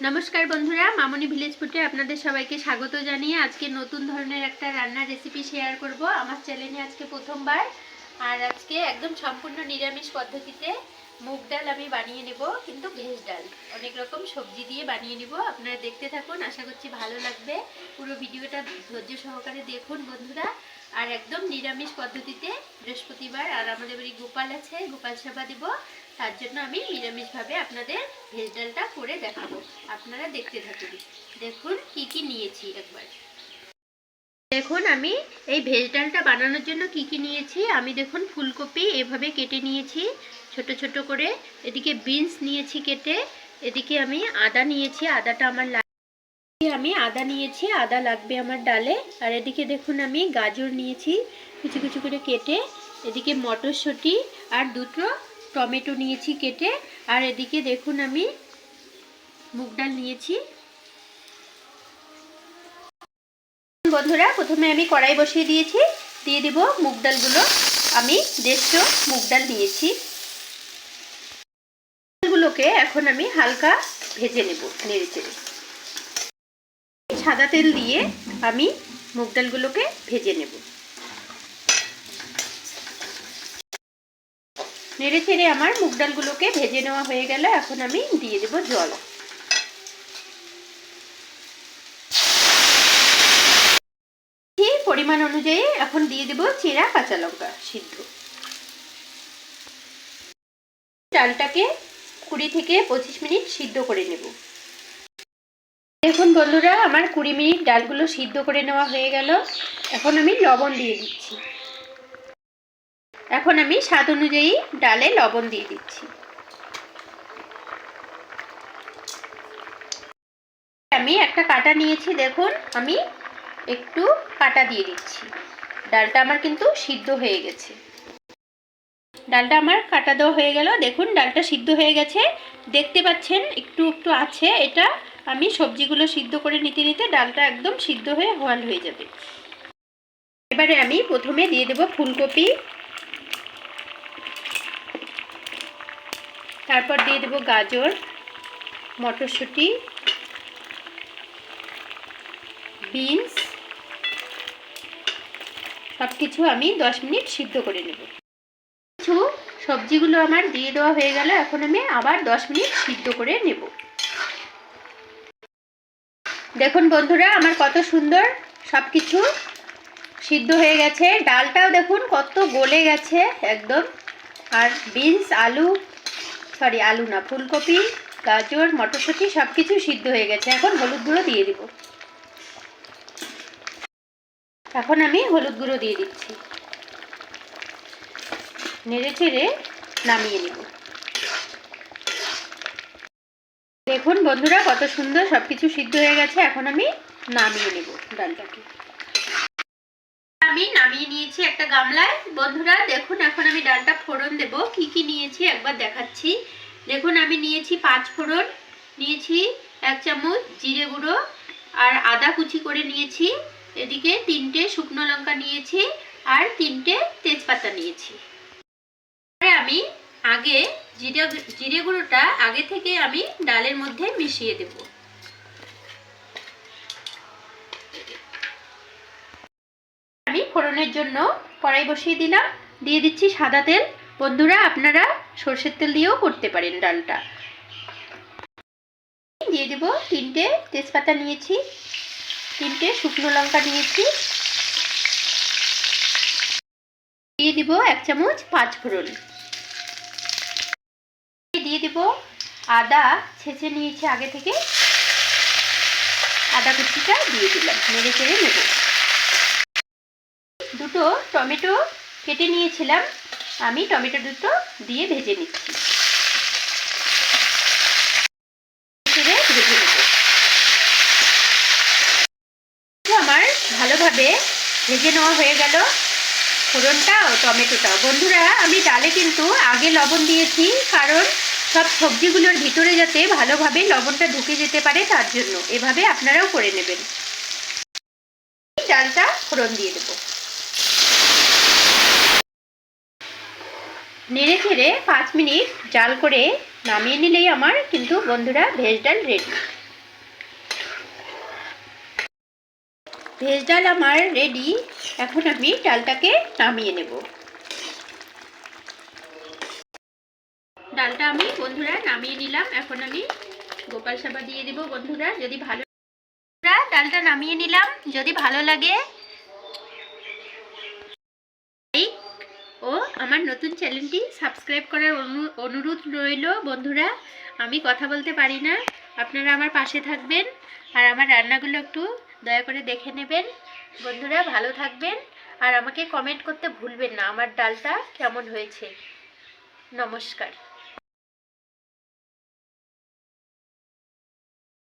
नमस्कार बंधुरा मामनी ভিলেজ ফুডে আপনাদের সবাইকে স্বাগত জানিয়ে আজকে নতুন ধরনের একটা রান্নার রেসিপি শেয়ার করব। আমার চ্যানেলে আজকে প্রথমবার আর আজকে একদম সম্পূর্ণ নিরামিষ পদ্ধতিতে মুগ ডাল আমি বানিয়ে নেব, কিন্তু ভেজ ডাল অনেক রকম সবজি দিয়ে বানিয়ে নেব। আপনারা দেখতে থাকুন, আশা করছি ভালো লাগবে। পুরো ভিডিওটা ধৈর্য সহকারে দেখুন বন্ধুরা। আর একদম নিরামিষ পদ্ধতিতে বৃহস্পতিবার আর আমাদের বাড়ি গোপাল আছে, গোপাল সেবা দিব, তার জন্য আমি নিরামিষভাবে আপনাদের ভেজ ডালটা করে দেখাবো। আপনারা দেখতে থাকুন। দেখুন কি কি নিয়েছি একবার দেখুন। আমি এই ভেজ ডালটা বানানোর জন্য কি কি নিয়েছি আমি দেখুন। ফুলকপি এভাবে কেটে নিয়েছি ছোট ছোট করে, এদিকে বিনস নিয়েছি কেটে, এদিকে আমি আদা নিয়েছি, আদাটা আমার আমি আদা নিয়েছি, আদা লাগবে আমার ডালে। আর এদিকে দেখুন আমি গাজর নিয়েছি কুচি কুচি করে কেটে, এদিকে মটরশুঁটি আর দুটো টমেটো নিয়েছি কেটে। আর এদিকে দেখুন আমি মুগ ডাল নিয়েছি। বন্ধুরা প্রথমে আমি কড়াই বসিয়ে দিয়েছি, দিয়ে দিব মুগ ডালগুলো। আমি 150 মুগ ডাল নিয়েছি। ডালগুলোকে এখন আমি হালকা ভেজে নেব নেড়ে চেড়ে। সাদা তেল দিয়ে আমি মুগ ডালগুলোকে ভেজে নেব। নেড়ে চেড়ে আমার মুগ ডালগুলোকে ভেজে নেওয়া হয়ে গেল। এখন আমি দিয়ে দেব জল। পরিমাণ অনুযায়ী এখন দিয়ে দেব চেরা কাঁচা লঙ্কা সিদ্ধ। ডালটাকে 20 থেকে 25 মিনিট সিদ্ধ করে নেব। দেখুন বন্ধুরা আমার 20 মিনিট ডালগুলো সিদ্ধ করে নেওয়া হয়ে গেল। এখন আমি লবণ দিয়ে দিচ্ছি। এখন আমি স্বাদ অনুযায়ী ডালে লবণ দিয়ে দিচ্ছি। আমি একটা কাঁটা নিয়েছি, দেখুন আমি একটু কাঁটা দিয়ে দিচ্ছি। ডালটা আমার কিন্তু সিদ্ধ হয়ে গেছে। ডালটা আমার কাটা দেওয়া হয়ে গেল। দেখুন ডালটা সিদ্ধ হয়ে গেছে, দেখতে পাচ্ছেন একটু একটু আছে। এটা আমি সবজিগুলো সিদ্ধ করে নিতে নিতে ডালটা একদম সিদ্ধ হয়ে হওয়াল হয়ে যাবে। এবারে আমি প্রথমে দিয়ে দেব ফুলকপি, তারপর দিয়ে দেব গাজর, মটরশুঁটি, বিনস, সব কিছু আমি 10 মিনিট সিদ্ধ করে নেব। কিছু সবজিগুলো আমার দিয়ে দেওয়া হয়ে গেল। এখন আমি আবার 10 মিনিট সিদ্ধ করে নেব। দেখুন বন্ধুরা আমার কত সুন্দর সব কিছু সিদ্ধ হয়ে গেছে। ডালটাও দেখুন কত গলে গেছে একদম। আর বিনস, আলু না, ফুলকপি, গাজর, মটরশুঁটি সব কিছু সিদ্ধ হয়ে গেছে। এখন হলুদ গুঁড়ো দিয়ে দিব। এখন আমি হলুদ গুঁড়ো দিয়ে দিচ্ছি। নেড়ে চেড়ে নামিয়ে নেব। দেখুন বন্ধুরা কত সুন্দর সব কিছু সিদ্ধ হয়ে গেছে। এখন আমি নামিয়ে নেব ডালটাকে। আমি নামিয়ে নিয়েছি একটা গামলায়। বন্ধুরা দেখুন এখন আমি ডালটা ফোড়ন দেব। কি কি নিয়েছি একবার দেখাচ্ছি। দেখুন আমি নিয়েছি 5 ফোড়ন, নিয়েছি 1 চামচ জিরে গুঁড়ো আর আদা কুচি করে নিয়েছি, এদিকে 3টে শুকনো লঙ্কা নিয়েছি আর 3টে তেজপাতা নিয়েছি। আমি আগে জিরে গুঁড়োটা আগে থেকে আমি ডালের মধ্যে মিশিয়ে দেব। আমি ফোড়নের জন্য কড়াই বসিয়ে দিলাম, দিয়ে দিচ্ছি সাদা তেল। বন্ধুরা আপনারা সরষের তেল দিয়েও করতে পারেন ডালটা। দিয়ে দেব 3টে তেজপাতা নিয়েছি, 3টে শুকনো লঙ্কা নিয়েছি, দিয়ে দিব 1 চামচ 5 ফোড়ন, দিয়ে দিব আদা ছেঁচে নিয়েছি আগে থেকে, আদা কুচিটা দিয়ে দিলাম। নেড়ে চেড়ে নেব। দুটো টমেটো কেটে নিয়েছিলাম, আমি টমেটো দুটো দিয়ে ভেজে নিচ্ছি। আমার ভালোভাবে ভেজে নেওয়া হয়ে গেল ফোড়নটা ও টমেটোটাও। বন্ধুরা আমি ডালে কিন্তু আগে লবণ দিয়েছি, কারণ সব সবজিগুলোর ভিতরে যাতে ভালোভাবে লবণটা ঢুকে যেতে পারে, তার জন্য এভাবে আপনারাও করে নেবেন। ডালটা ফোড়ন দিয়ে দেব। নেড়ে চেড়ে 5 মিনিট জাল করে নামিয়ে নিলেই আমার কিন্তু বন্ধুরা ভেজ ডাল রেডি। ভেজ ডাল আমার রেডি। এখন আমি ডালটাকে নামিয়ে নেব। ডালটা আমি বন্ধুরা নামিয়ে নিলাম। এখন আমি গোপাল সাবা দিয়ে দিব বন্ধুরা। যদি ভালো, ডালটা নামিয়ে নিলাম। যদি ভালো লাগে লাইক ও আমার নতুন চ্যানেলটি সাবস্ক্রাইব করার অনুরোধ রইল বন্ধুরা। আমি কথা বলতে পারি না, আপনারা আমার পাশে থাকবেন আর আমার রান্নাগুলো একটু দয়া করে দেখে নেবেন বন্ধুরা। ভালো থাকবেন আর আমাকে কমেন্ট করতে ভুলবেন না আমার ডালটা কেমন হয়েছে। নমস্কার।